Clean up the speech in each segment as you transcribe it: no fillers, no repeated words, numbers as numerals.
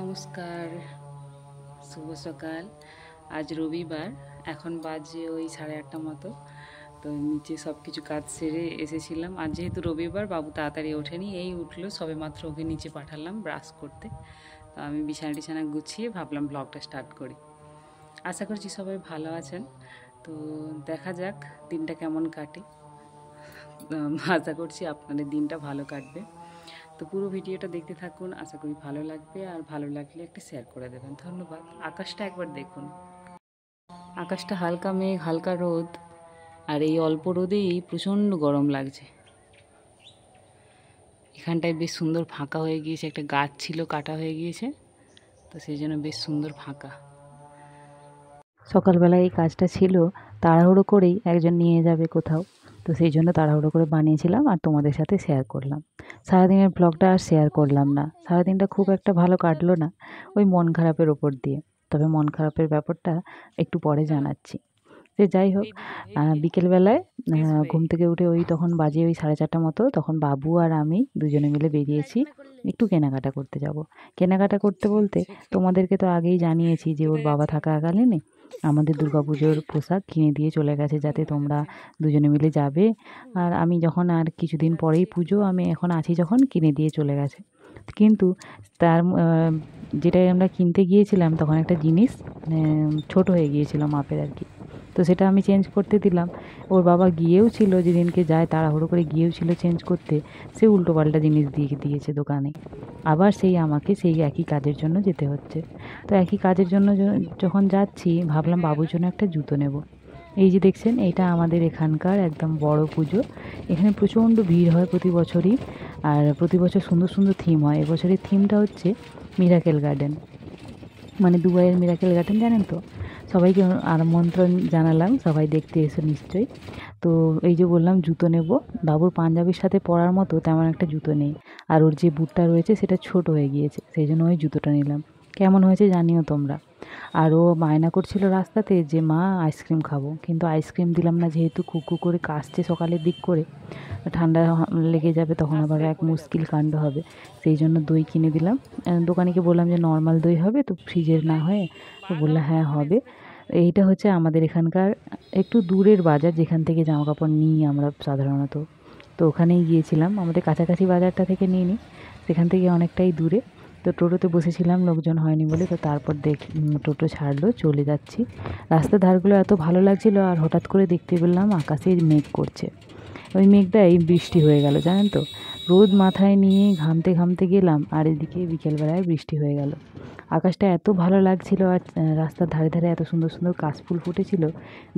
নমস্কার, শুভ সকাল। আজ রবিবার, এখন বাজে ওই 8:30 মতো। তো নিচে সব কিছু কাজ সেরে এসেছিলাম। আর যেহেতু রবিবার, বাবু তাড়াতাড়ি ওঠেনি, এই উঠলো, সবে মাত্র ওকে নিচে পাঠালাম ব্রাশ করতে। তো আমি বিছানা টিছানা গুছিয়ে ভাবলাম ব্লগটা স্টার্ট করি। আশা করছি সবাই ভালো আছেন। তো দেখা যাক দিনটা কেমন কাটে। আশা করছি আপনাদের দিনটা ভালো কাটবে। তো পুরো ভিডিওটা দেখতে থাকুন, আশা করি ভালো লাগবে। আর ভালো লাগলে একটা শেয়ার করে দেবেন। ধন্যবাদ। আকাশটা একবার দেখুন, আকাশটা হালকা মেঘ, হালকা রোদ। আর এই অল্প রোদেই প্রচণ্ড গরম লাগছে। এখানটায় বেশ সুন্দর ফাঁকা হয়ে গিয়েছে, একটা গাছ ছিল কাটা হয়ে গিয়েছে, তো সেই জন্য বেশ সুন্দর ফাঁকা। সকালবেলায় এই কাজটা ছিল, তাড়াহুড়ো করেই একজন নিয়ে যাবে কোথাও, তো সেই জন্য তাড়াহুড়ো করে বানিয়েছিলাম আর তোমাদের সাথে শেয়ার করলাম। সারাদিনের ব্লগটা আর শেয়ার করলাম না, সারাদিনটা খুব একটা ভালো কাটলো না, ওই মন খারাপের ওপর দিয়ে। তবে মন খারাপের ব্যাপারটা একটু পরে জানাচ্ছি। সে যাই হোক, বিকেলবেলায় ঘুম থেকে উঠে ওই তখন বাজে ওই 4:30 মতো, তখন বাবু আর আমি দুজনে মিলে বেরিয়েছি একটু কেনাকাটা করতে যাব। কেনাকাটা করতে বলতে তোমাদেরকে তো আগেই জানিয়েছি যে ওর বাবা থাকাকালীন আমাদের দুর্গাপুজোর পোশাক কিনে দিয়ে চলে গেছে, যাতে তোমরা দুজনে মিলে যাবে। আর আমি যখন আর কিছুদিন পরেই পুজো, আমি এখন আছি যখন, কিনে দিয়ে চলে গেছে। কিন্তু তার যেটাই আমরা কিনতে গিয়েছিলাম তখন একটা জিনিস ছোট হয়ে গিয়েছিল মাপের আর কি। তো সেটা আমি চেঞ্জ করতে দিলাম। ওর বাবা গিয়েও ছিল, যেদিনকে যায় তাড়াহুড়ো করে গিয়েও ছিল চেঞ্জ করতে, সে উল্টোপাল্টা জিনিস দিয়ে দিয়েছে দোকানে। আবার সেই আমাকে সেই একই কাজের জন্য যেতে হচ্ছে। তো একই কাজের জন্য যখন যাচ্ছি, ভাবলাম বাবুর জন্য একটা জুতো নেব। এই যে দেখছেন, এটা আমাদের এখানকার একদম বড় পুজো। এখানে প্রচণ্ড ভিড় হয় প্রতি বছরই, আর প্রতি বছর সুন্দর সুন্দর থিম হয়। এবছরের থিমটা হচ্ছে মিরাকেল গার্ডেন, মানে দুবাইয়ের মিরাকেল গার্ডেন, জানেন তো। সবাইকে আমন্ত্রণ জানালাম, সবাই দেখতে এসো নিশ্চয়ই। তো এই যে বললাম জুতো নেব, বাবুর পাঞ্জাবির সাথে পরার মতো তেমন একটা জুতো নেই, আর ওর যে বুটটা রয়েছে সেটা ছোট হয়ে গিয়েছে, সেই জন্য ওই জুতোটা নিলাম। কেমন হয়েছে জানিও তোমরা। আর ও বায়না করছিল রাস্তাতে যে মা আইসক্রিম খাবো, কিন্তু আইসক্রিম দিলাম না, যেহেতু কুকু করে কাশছে সকালের দিক করে, ঠান্ডা লেগে যাবে, তখন আবার এক মুশকিল কাণ্ড হবে। সেই জন্য দই কিনে দিলাম। দোকানিকে বললাম যে নর্মাল দই হবে তো, ফ্রিজের না হয়ে? তো বললো হ্যাঁ হবে। এইটা হচ্ছে আমাদের এখানকার একটু দূরের বাজার, যেখান থেকে জামাকাপড় নিই আমরা সাধারণত। তো ওখানেই গিয়েছিলাম, আমাদের কাছাকাছি বাজারটা থেকে নিয়ে নিই, সেখান থেকে অনেকটাই দূরে। তো টোটোতে বসেছিলাম, লোকজন হয়নি বলে, তো তারপর টোটো ছাড়লো, চলে যাচ্ছি। রাস্তার ধারগুলো এত ভালো লাগছিল, আর হঠাৎ করে দেখতে পেলাম আকাশে মেঘ করছে। ওই মেঘটাই বৃষ্টি হয়ে গেল, জানেন তো। রোদ মাথায় নিয়ে ঘামতে ঘামতে গেলাম, আর এদিকে বিকেলবেলায় বৃষ্টি হয়ে গেল। আকাশটা এত ভালো লাগছিল, আর রাস্তার ধারে ধারে এত সুন্দর সুন্দর কাশফুল ফুটেছিল,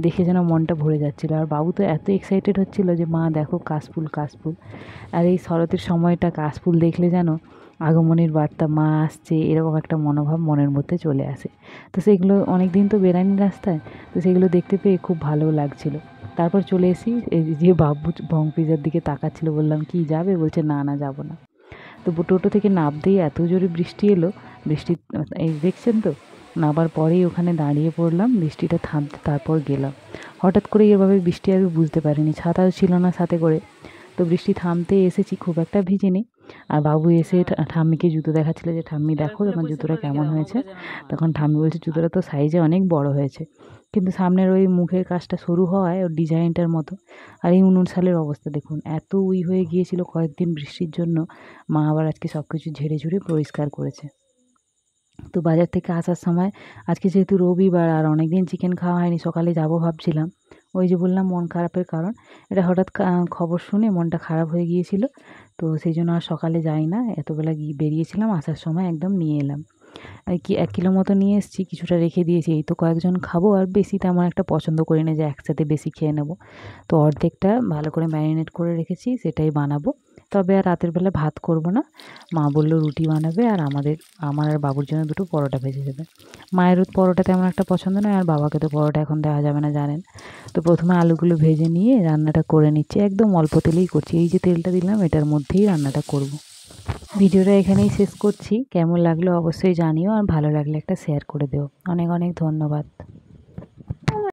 দেখে যেন মনটা ভরে যাচ্ছিল। আর বাবু তো এত এক্সাইটেড হচ্ছিল যে মা দেখো কাশফুল কাশফুল। আর এই শরতের সময়টা কাশফুল দেখলে যেন আগমনের বার্তা, মা আসছে, এরকম একটা মনোভাব মনের মধ্যে চলে আসে। তো সেগুলো অনেক দিন তো বেরায়নি রাস্তায়, তো সেগুলো দেখতে পেয়ে খুব ভালো লাগছিল। তারপর চলে এসি, এই যে বাবু ভং পিজার দিকে তাকাচ্ছিল, বললাম কি যাবে? বলছে না না যাবো না। তো টোটো থেকে নামতেই এত জোরে বৃষ্টি এলো, বৃষ্টি এই দেখছেন তো, নামার পরেই ওখানে দাঁড়িয়ে পড়লাম, বৃষ্টিটা থামতে তারপর গেলাম। হঠাৎ করে এভাবে বৃষ্টি আমি বুঝতে পারিনি, ছাতাও ছিল না সাথে করে। তো বৃষ্টি থামতে এসেছি, খুব একটা ভিজিনি। আর বাবু এসে ঠাম্মিকে জুতো দেখাচ্ছিল যে ঠাম্মি দেখো তোমার জুতোটা কেমন হয়েছে। তখন ঠাম্মি বলছে জুতোটা তো সাইজে অনেক বড় হয়েছে, কিন্তু সামনের ওই মুখের কাজটা সরু হওয়ায় ওর ডিজাইনটার মতো। আর এই উনুন শালের অবস্থা দেখুন, এত হয়ে গিয়েছিল কয়েকদিন বৃষ্টির জন্য। মা আবার আজকে সব কিছু ঝেড়ে ঝুড়ে পরিষ্কার করেছে। তো বাজার থেকে আসার সময়, আজকে যেহেতু রবিবার আর অনেক দিন চিকেন খাওয়া হয়নি, সকালে যাব ভাবছিলাম। ওই যে বললাম মন খারাপের কারণ, এটা হঠাৎ খবর শুনে মনটা খারাপ হয়ে গিয়েছিল। তো সেই জন্য আর সকালে যাই না, এতবেলা বেরিয়েছিলাম, আসার সময় একদম নিয়ে এলাম। আর কি 1 কিলো মতো নিয়ে এসেছি, কিছুটা রেখে দিয়েছি, এই তো কয়েকজন খাবো, আর বেশি তেমন একটা পছন্দ করি না যে একসাথে বেশি খেয়ে নেব। তো অর্ধেকটা ভালো করে ম্যারিনেট করে রেখেছি, সেটাই বানাবো। তবে আর রাতের বেলা ভাত করব না, মা বললো রুটি বানাবে, আর আমার আর বাবুর জন্য 2টো পরোটা ভেজে দেবে। মায়ের পরোটা তেমন একটা পছন্দ নয়, আর বাবাকে তো পরোটা এখন দেওয়া যাবে না জানেন। তো প্রথমে আলুগুলো ভেজে নিয়ে রান্নাটা করে নিচ্ছি, একদম অল্প তেলেই করছি, এই যে তেলটা দিলাম এটার মধ্যেই রান্নাটা করব। ভিডিওটা এখানেই শেষ করছি, কেমন লাগলো অবশ্যই জানিও, আর ভালো লাগলে একটা শেয়ার করে দিও। অনেক অনেক ধন্যবাদ।